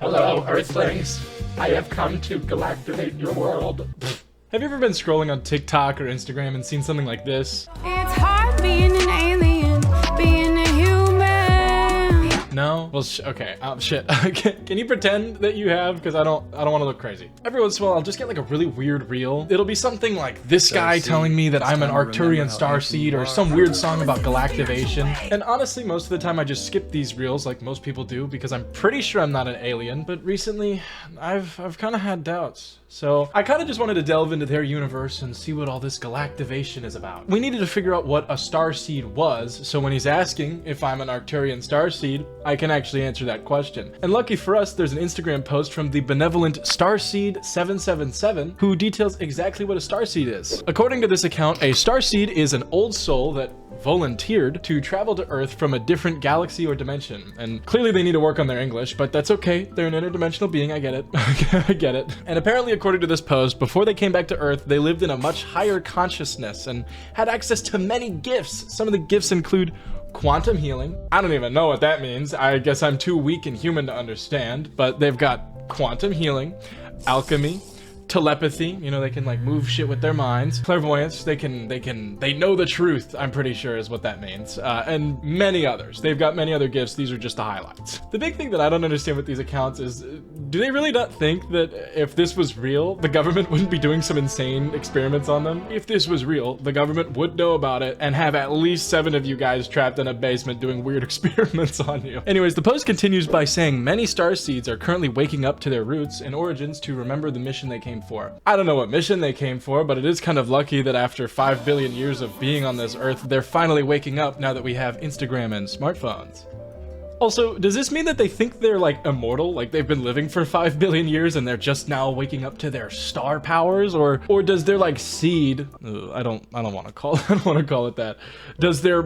Hello, Earthlings. I have come to galactivate your world. Have you ever been scrolling on TikTok or Instagram and seen something like this? It's hard being an alien, being a human. No? Well, okay. Shit. Can you pretend that you have? Because I don't want to look crazy. Every once in a while, I'll just get like a really weird reel. It'll be something like this guy telling me that I'm an Arcturian starseed, or some weird song about galactivation. And honestly, most of the time I just skip these reels like most people do because I'm pretty sure I'm not an alien. But recently, I've kind of had doubts. So I kind of just wanted to delve into their universe and see what all this galactivation is about. We needed to figure out what a starseed was, so when he's asking if I'm an Arcturian starseed, I can actually answer that question. And lucky for us, there's an Instagram post from the benevolent starseed777 who details exactly what a starseed is. According to this account, a starseed is an old soul that volunteered to travel to Earth from a different galaxy or dimension. And clearly they need to work on their English, but that's okay. They're an interdimensional being, I get it. I get it. And apparently, according to this post, before they came back to Earth, they lived in a much higher consciousness and had access to many gifts. Some of the gifts include quantum healing. I don't even know what that means. I guess I'm too weak and human to understand, but they've got quantum healing, alchemy, telepathy, you know, they can like move shit with their minds, clairvoyance, they know the truth, I'm pretty sure is what that means, and many others. They've got many other gifts. These are just the highlights. The big thing that I don't understand with these accounts is, do they really not think that if this was real, the government wouldn't be doing some insane experiments on them? If this was real, the government would know about it and have at least 7 of you guys trapped in a basement doing weird experiments on you. Anyways, the post continues by saying many starseeds are currently waking up to their roots and origins to remember the mission they came for. I don't know what mission they came for, but it is kind of lucky that after 5 billion years of being on this earth, they're finally waking up now that we have Instagram and smartphones. Also, does this mean that they think they're like immortal, like they've been living for 5 billion years and they're just now waking up to their star powers, or does their like seed, I don't want to call it that. Does their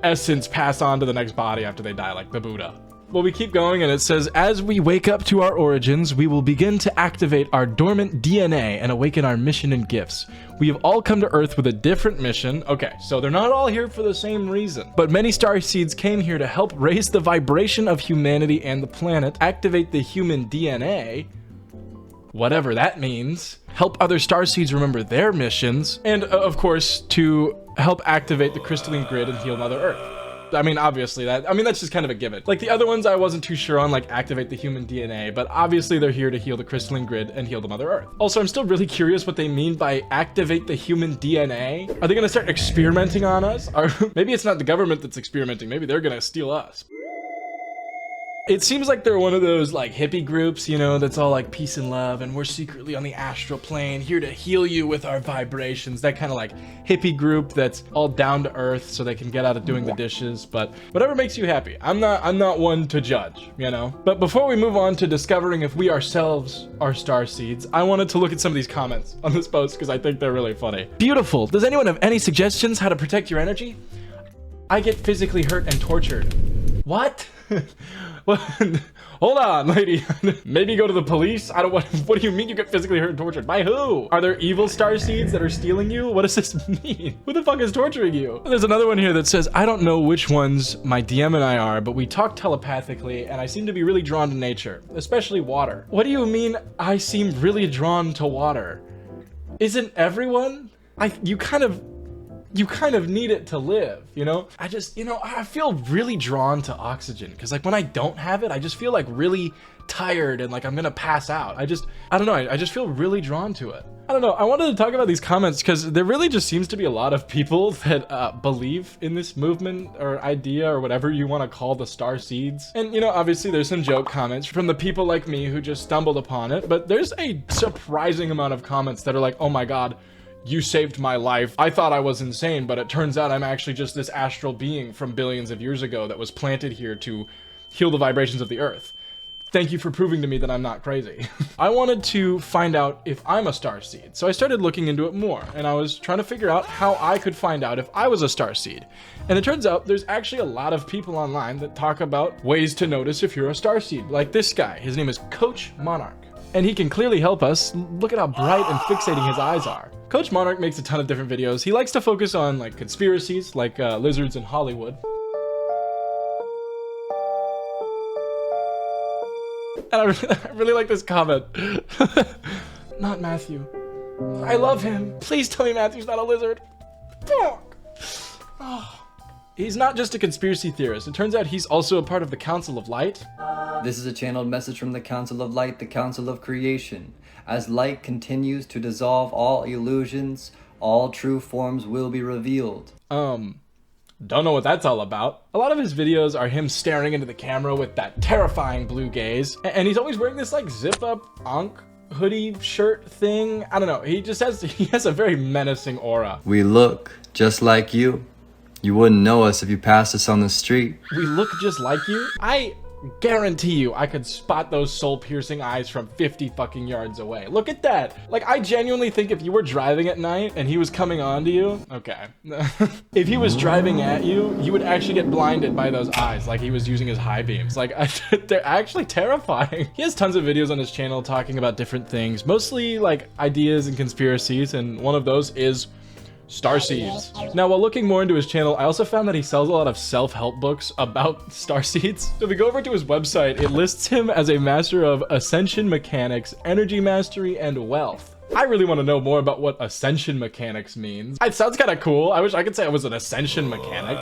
essence pass on to the next body after they die, like the Buddha? Well, we keep going and it says, as we wake up to our origins, we will begin to activate our dormant DNA and awaken our mission and gifts. We have all come to Earth with a different mission. Okay, so they're not all here for the same reason, but many starseeds came here to help raise the vibration of humanity and the planet, activate the human DNA, whatever that means, help other starseeds remember their missions, and of course, to help activate the crystalline grid and heal Mother Earth. I mean, obviously that's just kind of a given. Like the other ones I wasn't too sure on, like activate the human DNA, but obviously they're here to heal the crystalline grid and heal the Mother Earth. Also, I'm still really curious what they mean by activate the human DNA. Are they gonna start experimenting on us? Or maybe it's not the government that's experimenting, maybe they're gonna steal us. It seems like they're one of those like hippie groups, you know, that's all like peace and love, and we're secretly on the astral plane here to heal you with our vibrations. That kind of like hippie group that's all down to earth so they can get out of doing the dishes, but whatever makes you happy. I'm not one to judge, you know. But before we move on to discovering if we ourselves are starseeds, I wanted to look at some of these comments on this post because I think they're really funny. Beautiful. Does anyone have any suggestions how to protect your energy? I get physically hurt and tortured. What? Well, hold on, lady. Maybe go to the police? I don't what do you mean you get physically hurt and tortured? By who? Are there evil starseeds that are stealing you? What does this mean? Who the fuck is torturing you? There's another one here that says, I don't know which ones my DM and I are, but we talk telepathically and I seem to be really drawn to nature, especially water. What do you mean I seem really drawn to water? Isn't everyone? You kind of need it to live, you know? I feel really drawn to oxygen because like when I don't have it, I just feel like really tired and like I'm gonna pass out. I don't know, I just feel really drawn to it. I don't know, I wanted to talk about these comments because there really just seems to be a lot of people that believe in this movement or idea or whatever you want to call the starseeds. And you know, obviously there's some joke comments from the people like me who just stumbled upon it, but there's a surprising amount of comments that are like, oh my god, you saved my life. I thought I was insane, but it turns out I'm actually just this astral being from billions of years ago that was planted here to heal the vibrations of the earth. Thank you for proving to me that I'm not crazy. I wanted to find out if I'm a starseed, so I started looking into it more, and I was trying to figure out how I could find out if I was a starseed. And it turns out there's actually a lot of people online that talk about ways to notice if you're a starseed, like this guy. His name is Coach Monarch, and he can clearly help us. Look at how bright and fixating his eyes are. Coach Monarch makes a ton of different videos. He likes to focus on like conspiracies, like lizards in Hollywood. And I really like this comment. Not Matthew. I love him. Please tell me Matthew's not a lizard. Fuck. Oh. He's not just a conspiracy theorist. It turns out he's also a part of the Council of Light. This is a channeled message from the Council of Light, the Council of Creation. As light continues to dissolve all illusions, all true forms will be revealed. Don't know what that's all about. A lot of his videos are him staring into the camera with that terrifying blue gaze. And he's always wearing this like zip up Ankh hoodie shirt thing. I don't know. He has a very menacing aura. We look just like you. You wouldn't know us if you passed us on the street. We look just like you? I guarantee you I could spot those soul-piercing eyes from 50 fucking yards away. Look at that. Like, I genuinely think if you were driving at night and he was coming on to you, okay. If he was driving at you, you would actually get blinded by those eyes like he was using his high beams. Like, they're actually terrifying. He has tons of videos on his channel talking about different things, mostly like ideas and conspiracies, and one of those is starseeds. Now, while looking more into his channel, I also found that he sells a lot of self-help books about starseeds. So if we go over to his website, it lists him as a master of ascension mechanics, energy mastery, and wealth. I really want to know more about what ascension mechanics means. It sounds kind of cool. I wish I could say I was an ascension mechanic.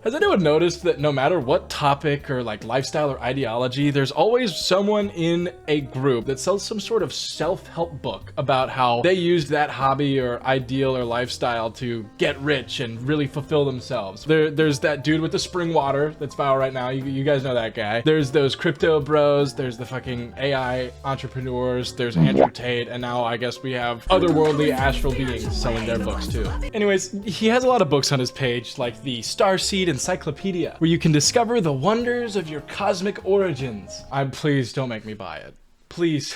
Has anyone noticed that no matter what topic or like lifestyle or ideology, there's always someone in a group that sells some sort of self-help book about how they used that hobby or ideal or lifestyle to get rich and really fulfill themselves. There's that dude with the spring water that's viral right now. You guys know that guy. There's those crypto bros. There's the fucking AI entrepreneurs. There's Andrew Tate. And now I guess we have otherworldly astral beings selling their books too. Anyways, he has a lot of books on his page, like the Starseed Encyclopedia, where you can discover the wonders of your cosmic origins. Please don't make me buy it. Please,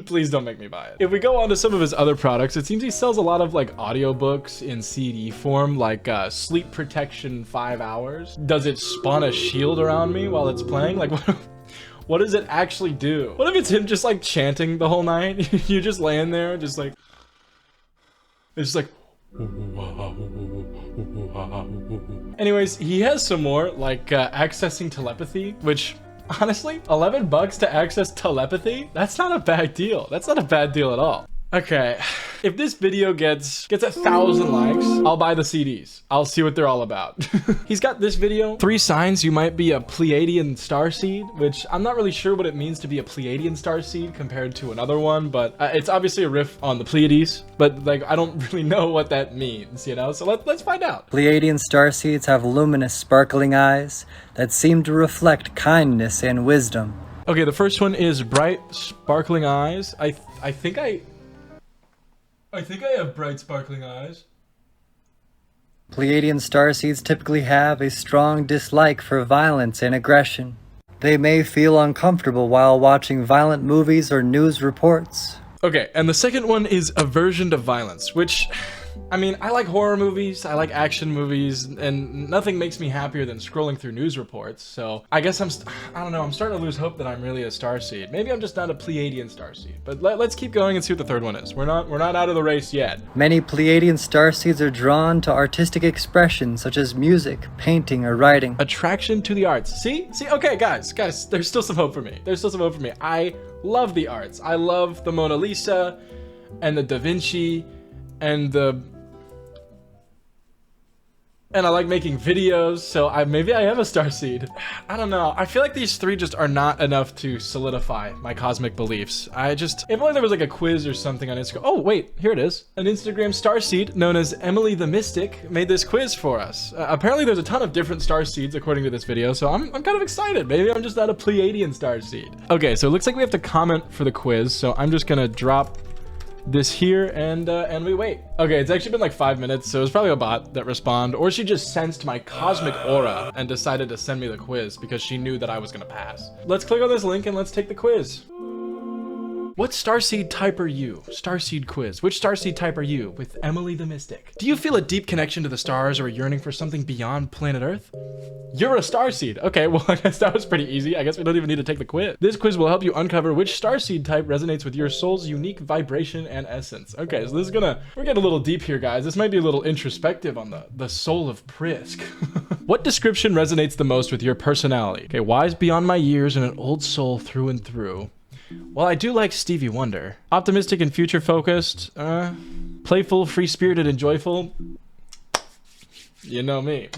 please don't make me buy it. If we go on to some of his other products, it seems he sells a lot of like audiobooks in CD form, like Sleep Protection 5 hours. Does it spawn a shield around me while it's playing? Like, what does it actually do? What if it's him just like chanting the whole night? You're just laying there, just like, it's just like, anyways, he has some more, like accessing telepathy, which honestly, $11 to access telepathy? That's not a bad deal. That's not a bad deal at all. Okay, if this video gets 1,000 likes, I'll buy the CDs. I'll see what they're all about. He's got this video, 3 signs you might be a Pleiadian starseed, which I'm not really sure what it means to be a Pleiadian starseed compared to another one, but it's obviously a riff on the Pleiades, but like I don't really know what that means, you know? So let's find out. Pleiadian starseeds have luminous, sparkling eyes that seem to reflect kindness and wisdom. Okay, the first one is bright, sparkling eyes. I think I have bright, sparkling eyes. Pleiadian starseeds typically have a strong dislike for violence and aggression. They may feel uncomfortable while watching violent movies or news reports. Okay, and the second one is aversion to violence, which, I mean, I like horror movies, I like action movies, and nothing makes me happier than scrolling through news reports, so I guess I don't know, I'm starting to lose hope that I'm really a starseed. Maybe I'm just not a Pleiadian starseed, but let's keep going and see what the third one is. We're not out of the race yet. Many Pleiadian starseeds are drawn to artistic expression such as music, painting, or writing. Attraction to the arts. See, okay, guys, there's still some hope for me. There's still some hope for me. I love the arts. I love the Mona Lisa, and the Da Vinci, and I like making videos, so maybe I am a starseed. I don't know. I feel like these 3 just are not enough to solidify my cosmic beliefs. If only there was like a quiz or something on Instagram. Oh, wait, here it is. An Instagram starseed known as Emily the Mystic made this quiz for us. Apparently there's a ton of different starseeds according to this video, so I'm kind of excited. Maybe I'm just not a Pleiadian starseed. Okay, so it looks like we have to comment for the quiz, so I'm just gonna drop this here and we wait. Okay, it's actually been like 5 minutes, so it's probably a bot that responded, or she just sensed my cosmic aura and decided to send me the quiz because she knew that I was gonna pass. Let's click on this link and let's take the quiz. What starseed type are you? Starseed quiz. Which starseed type are you? With Emily the Mystic. Do you feel a deep connection to the stars or a yearning for something beyond planet Earth? You're a starseed. Okay, well, I guess that was pretty easy. I guess we don't even need to take the quiz. This quiz will help you uncover which starseed type resonates with your soul's unique vibration and essence. Okay, so we're getting a little deep here, guys. This might be a little introspective on the soul of Prisk. What description resonates the most with your personality? Okay, wise beyond my years and an old soul through and through. Well, I do like Stevie Wonder. Optimistic and future focused. Playful, free-spirited, and joyful. You know me.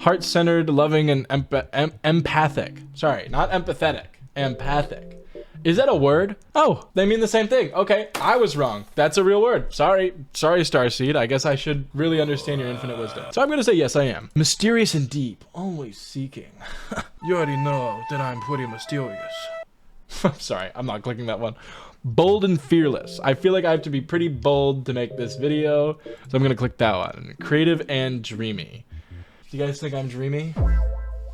Heart-centered, loving, and empathic. Sorry, not empathetic. Empathic. Is that a word? Oh, they mean the same thing. Okay, I was wrong. That's a real word. Sorry, starseed. I guess I should really understand your infinite wisdom. So I'm gonna say yes, I am. Mysterious and deep, always seeking. You already know that I'm pretty mysterious. Sorry, I'm not clicking that one. Bold and fearless. I feel like I have to be pretty bold to make this video, so I'm gonna click that one. Creative and dreamy. Do you guys think I'm dreamy?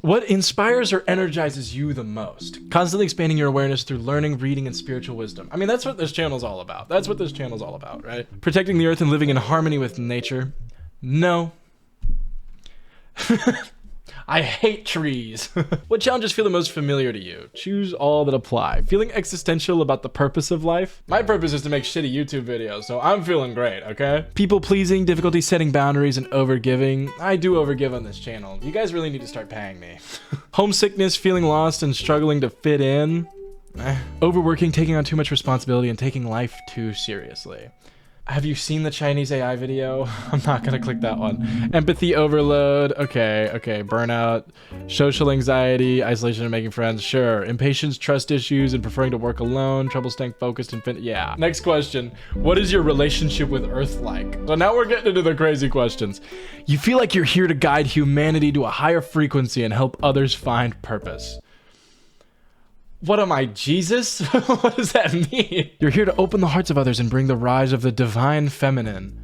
What inspires or energizes you the most? Constantly expanding your awareness through learning, reading, and spiritual wisdom. I mean, that's what this channel's all about. That's what this channel's all about, right? Protecting the earth and living in harmony with nature. No. I hate trees. What challenges feel the most familiar to you? Choose all that apply. Feeling existential about the purpose of life? My purpose is to make shitty YouTube videos, so I'm feeling great, okay? People pleasing, difficulty setting boundaries, and overgiving. I do overgive on this channel. You guys really need to start paying me. Homesickness, feeling lost, and struggling to fit in. Overworking, taking on too much responsibility, and taking life too seriously. Have you seen the Chinese AI video? I'm not gonna click that one. Empathy overload. Okay. Burnout, social anxiety, isolation and making friends. Sure. Impatience, trust issues, and preferring to work alone. Trouble staying focused and yeah. Next question. What is your relationship with Earth like? So now we're getting into the crazy questions. You feel like you're here to guide humanity to a higher frequency and help others find purpose. What am I, Jesus? What does that mean? You're here to open the hearts of others and bring the rise of the divine feminine.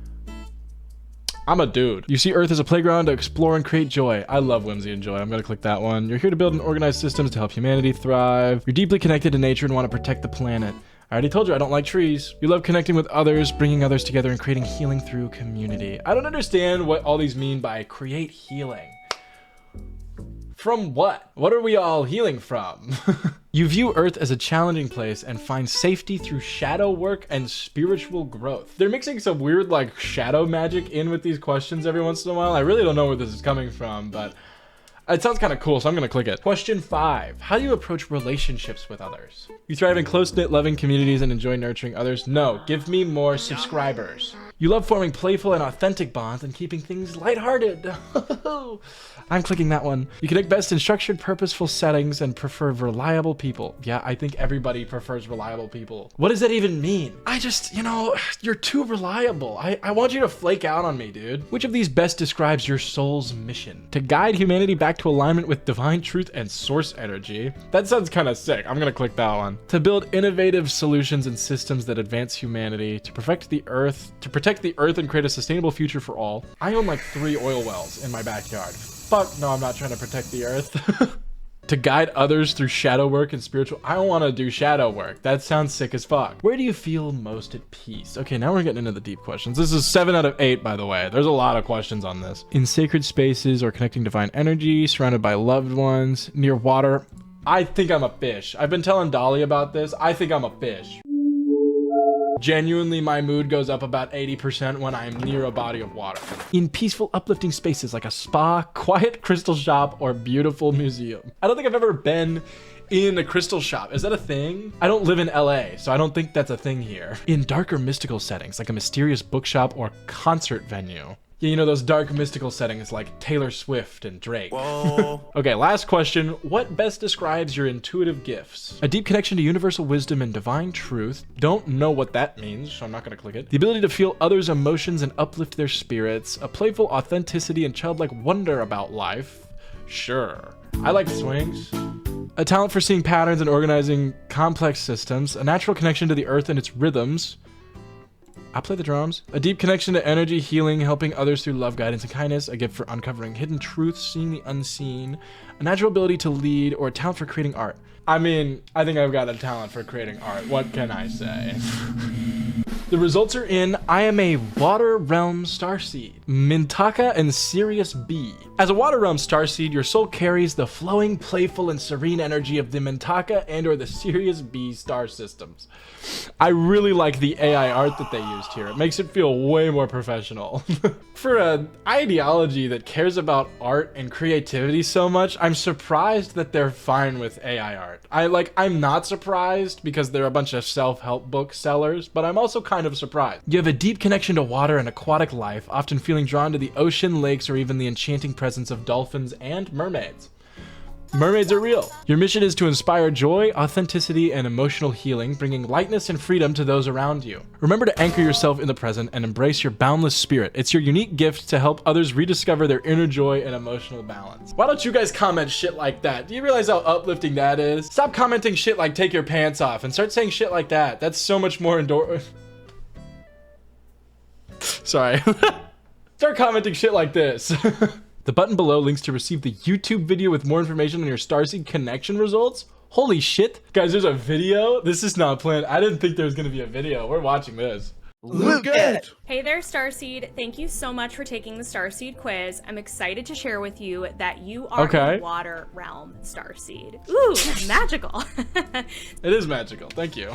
I'm a dude. You see Earth as a playground to explore and create joy. I love whimsy and joy. I'm gonna click that one. You're here to build and organize systems to help humanity thrive. You're deeply connected to nature and want to protect the planet. I already told you I don't like trees. You love connecting with others, bringing others together, and creating healing through community. I don't understand what all these mean by create healing. From what? What are we all healing from? You view Earth as a challenging place and find safety through shadow work and spiritual growth. They're mixing some weird like shadow magic in with these questions every once in a while. I really don't know where this is coming from, but it sounds kind of cool, so I'm gonna click it. Question 5. How do you approach relationships with others? You thrive in close-knit, loving communities and enjoy nurturing others? No, give me more subscribers. You love forming playful and authentic bonds and keeping things lighthearted. I'm clicking that one. You connect best in structured, purposeful settings and prefer reliable people. Yeah, I think everybody prefers reliable people. What does that even mean? I just, you're too reliable. I want you to flake out on me, dude. Which of these best describes your soul's mission? To guide humanity back to alignment with divine truth and source energy. That sounds kind of sick. I'm gonna click that one. To build innovative solutions and systems that advance humanity, to protect the earth and create a sustainable future for all. I own like 3 oil wells in my backyard. Fuck no, I'm not trying to protect the earth. To guide others through shadow work and spiritual. I don't want to do shadow work. That sounds sick as fuck. Where do you feel most at peace? Okay, now we're getting into the deep questions. This is 7 out of 8, by the way. There's a lot of questions on this. In sacred spaces or connecting divine energy, surrounded by loved ones, near water. I think I'm a fish. I've been telling Dolly about this. I think I'm a fish. Genuinely, my mood goes up about 80% when I'm near a body of water. In peaceful, uplifting spaces like a spa, quiet crystal shop, or beautiful museum. I don't think I've ever been in a crystal shop. Is that a thing? I don't live in LA, so I don't think that's a thing here. In darker mystical settings like a mysterious bookshop or concert venue. Yeah, those dark mystical settings like Taylor Swift and Drake. Whoa. Okay, last question. What best describes your intuitive gifts? A deep connection to universal wisdom and divine truth. Don't know what that means, so I'm not gonna click it. The ability to feel others' emotions and uplift their spirits. A playful authenticity and childlike wonder about life. Sure. I like swings. A talent for seeing patterns and organizing complex systems. A natural connection to the earth and its rhythms. I play the drums. A deep connection to energy, healing, helping others through love, guidance, and kindness. A gift for uncovering hidden truths, seeing the unseen. A natural ability to lead, or a talent for creating art. I mean, I think I've got a talent for creating art. What can I say? The results are in. I am a water realm starseed. Mintaka and Sirius B. As a water realm starseed, your soul carries the flowing, playful, and serene energy of the Mintaka and or the Sirius B star systems. I really like the AI art that they used here. It makes it feel way more professional. For an ideology that cares about art and creativity so much, I'm surprised that they're fine with AI art. I'm not surprised because they're a bunch of self-help book sellers, but I'm also kind of surprised. You have a deep connection to water and aquatic life, often feeling drawn to the ocean, lakes, or even the enchanting presence of dolphins and mermaids. Mermaids are real. Your mission is to inspire joy, authenticity, and emotional healing, bringing lightness and freedom to those around you. Remember to anchor yourself in the present and embrace your boundless spirit. It's your unique gift to help others rediscover their inner joy and emotional balance. Why don't you guys comment shit like that? Do you realize how uplifting that is? Stop commenting shit like take your pants off and start saying shit like that. That's so much more Sorry. Start commenting shit like this. The button below links to receive the YouTube video with more information on your starseed connection results. Holy shit. Guys, there's a video? This is not planned. I didn't think there was gonna be a video. We're watching this. Look at. Hey there, Starseed. Thank you so much for taking the Starseed quiz. I'm excited to share with you that you are a water realm Starseed. Ooh, magical. It is magical. Thank you.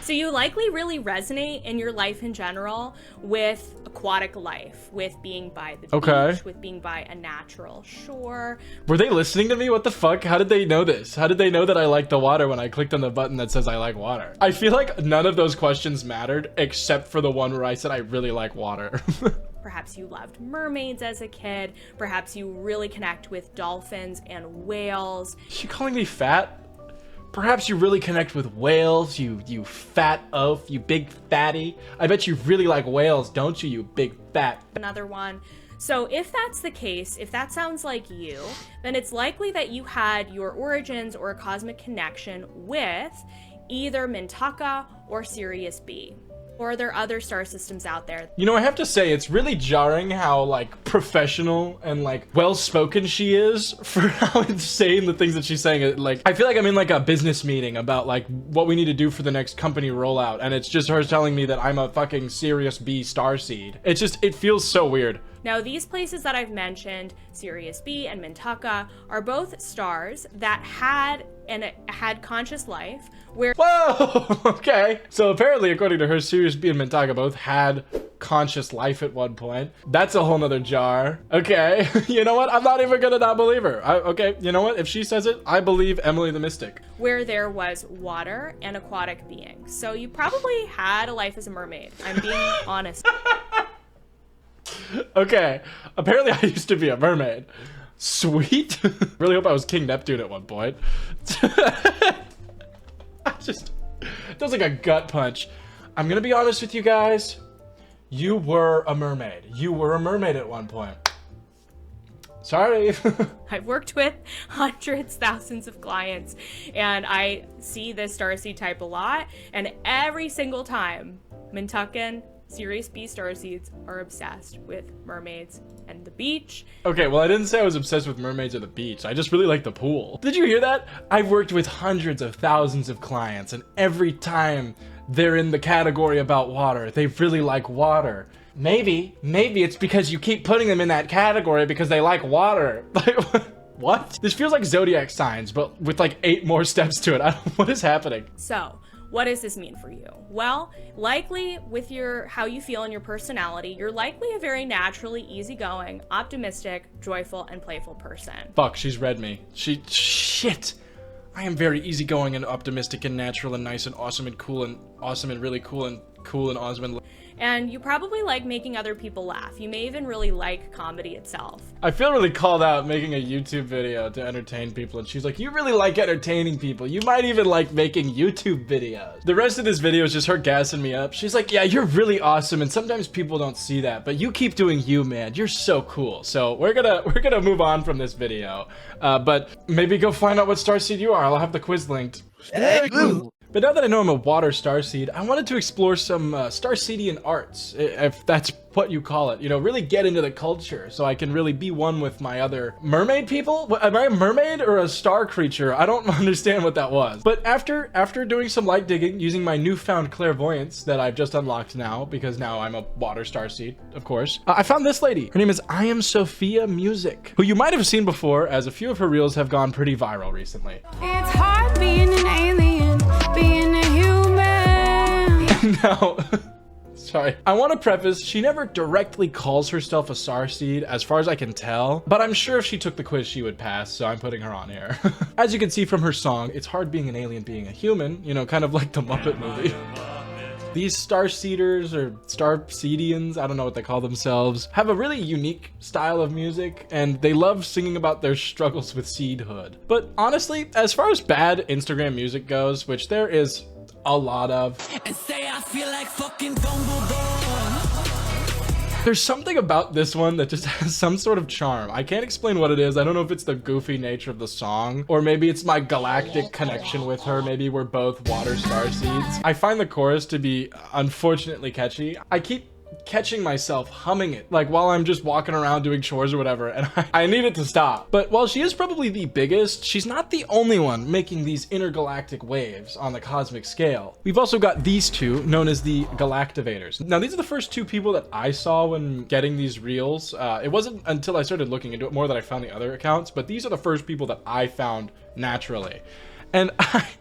So you likely really resonate in your life in general with aquatic life, with being by the beach, with being by a natural shore. Were they listening to me? What the fuck? How did they know this? How did they know that I like the water when I clicked on the button that says I like water? I feel like none of those questions mattered except for the one where I said I really like water. Perhaps you loved mermaids as a kid. Perhaps you really connect with dolphins and whales. Is she calling me fat? Perhaps you really connect with whales, you fat oaf, you big fatty. I bet you really like whales, don't you, you big fat. Another one. So if that's the case, if that sounds like you, then it's likely that you had your origins or a cosmic connection with either Mintaka or Sirius B. Or are there other star systems out there? You know, I have to say, it's really jarring how, like, professional and, like, well-spoken she is for how insane the things that she's saying. Like, I feel like I'm in, like, a business meeting about, like, what we need to do for the next company rollout, and it's just her telling me that I'm a fucking Sirius B starseed. It's just, it feels so weird. Now, these places that I've mentioned, Sirius B and Mintaka, are both stars that had conscious life, where— Whoa! Okay. So apparently, according to her, Sirius B and Mintaka both had conscious life at one point. That's a whole nother jar. Okay. You know what? I'm not even gonna not believe her. Okay. You know what? If she says it, I believe Emily the Mystic. Where there was water and aquatic beings. So you probably had a life as a mermaid. I'm being honest. Okay, apparently I used to be a mermaid. Sweet. Really hope I was King Neptune at one point. That was like a gut punch. I'm gonna be honest with you guys. You were a mermaid. You were a mermaid at one point. Sorry. I've worked with hundreds, thousands of clients, and I see this starseed type a lot, and every single time, Mintukan, Sirius B starseeds are obsessed with mermaids and the beach. Okay, well, I didn't say I was obsessed with mermaids or the beach. I just really like the pool. Did you hear that? I've worked with hundreds of thousands of clients, and every time they're in the category about water, they really like water. Maybe it's because you keep putting them in that category because they like water. Like, what? This feels like zodiac signs, but with like 8 more steps to it. What is happening? So, what does this mean for you? Well, likely with how you feel in your personality, you're likely a very naturally easygoing, optimistic, joyful, and playful person. Fuck, she's read me. Shit. I am very easygoing and optimistic and natural and nice and awesome and cool and awesome and really cool and awesome and... And you probably like making other people laugh. You may even really like comedy itself. I feel really called out making a YouTube video to entertain people, and she's like, you really like entertaining people. You might even like making YouTube videos. The rest of this video is just her gassing me up. She's like, yeah, you're really awesome, and sometimes people don't see that, but you keep doing you, man. You're so cool. So we're gonna move on from this video, but maybe go find out what starseed you are. I'll have the quiz linked. But now that I know I'm a water starseed, I wanted to explore some starseedian arts, if that's what you call it. You know, really get into the culture so I can really be one with my other mermaid people. Am I a mermaid or a star creature? I don't understand what that was. But after doing some light digging using my newfound clairvoyance that I've just unlocked now, because now I'm a water starseed, of course, I found this lady. Her name is I Am Sophia Music, who you might have seen before, as a few of her reels have gone pretty viral recently. It's hard being an alien, being a human. Now, sorry, I want to preface, she never directly calls herself a starseed as far as I can tell, but I'm sure if she took the quiz she would pass, so I'm putting her on here. As you can see from her song, it's hard being an alien being a human, you know, kind of like the Muppet movie. These starseeders or starseedians, I don't know what they call themselves, have a really unique style of music, and they love singing about their struggles with seedhood. But honestly, as far as bad Instagram music goes, which there is a lot of, And say I feel like fucking Dumbledore. there's something about this one that just has some sort of charm. I can't explain what it is. I don't know if it's the goofy nature of the song, or maybe it's my galactic connection with her. Maybe we're both water starseeds. I find the chorus to be unfortunately catchy. I keep catching myself humming it, like while I'm just walking around doing chores or whatever, and I need it to stop. But while she is probably the biggest, she's not the only one making these intergalactic waves on the cosmic scale. We've also got these two, known as the galactivators. Now, these are the first two people that I saw when getting these reels. It wasn't until I started looking into it more that I found the other accounts, but these are the first people that I found naturally. And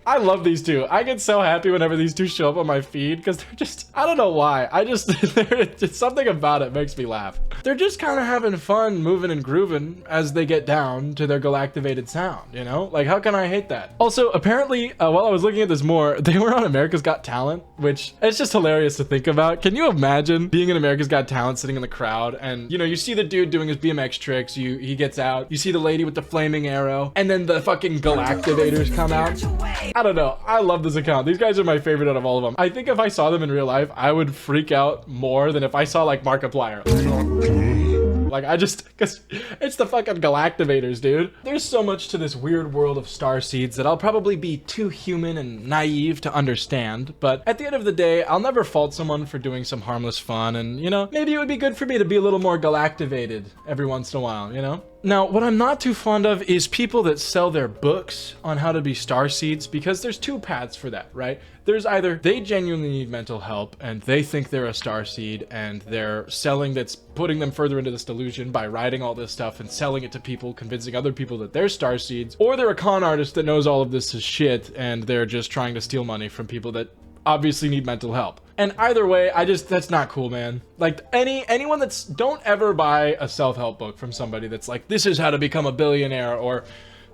I love these two. I get so happy whenever these two show up on my feed because they're just, I don't know why. Just something about it makes me laugh. They're just kind of having fun moving and grooving as they get down to their galactivated sound, you know? Like, how can I hate that? Also, apparently, while I was looking at this more, they were on America's Got Talent, which it's just hilarious to think about. Can you imagine being in America's Got Talent sitting in the crowd and, you know, you see the dude doing his BMX tricks, he gets out, you see the lady with the flaming arrow, and then the fucking galactivators come out. I don't know. I love this account. These guys are my favorite out of all of them. I think if I saw them in real life, I would freak out more than if I saw like Markiplier. Like, cause it's the fucking galactivators, dude. There's so much to this weird world of starseeds that I'll probably be too human and naive to understand, but at the end of the day, I'll never fault someone for doing some harmless fun, and, you know, maybe it would be good for me to be a little more galactivated every once in a while, you know? Now, what I'm not too fond of is people that sell their books on how to be starseeds, because there's two paths for that, right? There's either they genuinely need mental help and they think they're a starseed and they're selling, that's putting them further into this delusion by writing all this stuff and selling it to people, convincing other people that they're starseeds, or they're a con artist that knows all of this is shit and they're just trying to steal money from people that obviously need mental help. And either way, that's not cool, man. Like, anyone don't ever buy a self-help book from somebody that's like, this is how to become a billionaire, or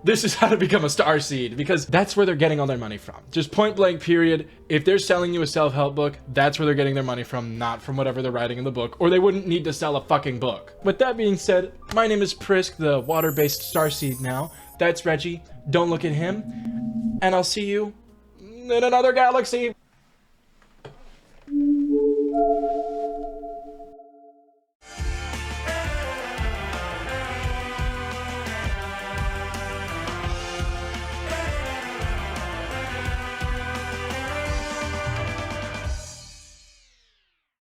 this is how to become a starseed, because that's where they're getting all their money from. Just point blank period. If they're selling you a self-help book, that's where they're getting their money from, not from whatever they're writing in the book, or they wouldn't need to sell a fucking book. With that being said, my name is Prisk, the water-based starseed now. That's Reggie. Don't look at him. And I'll see you in another galaxy.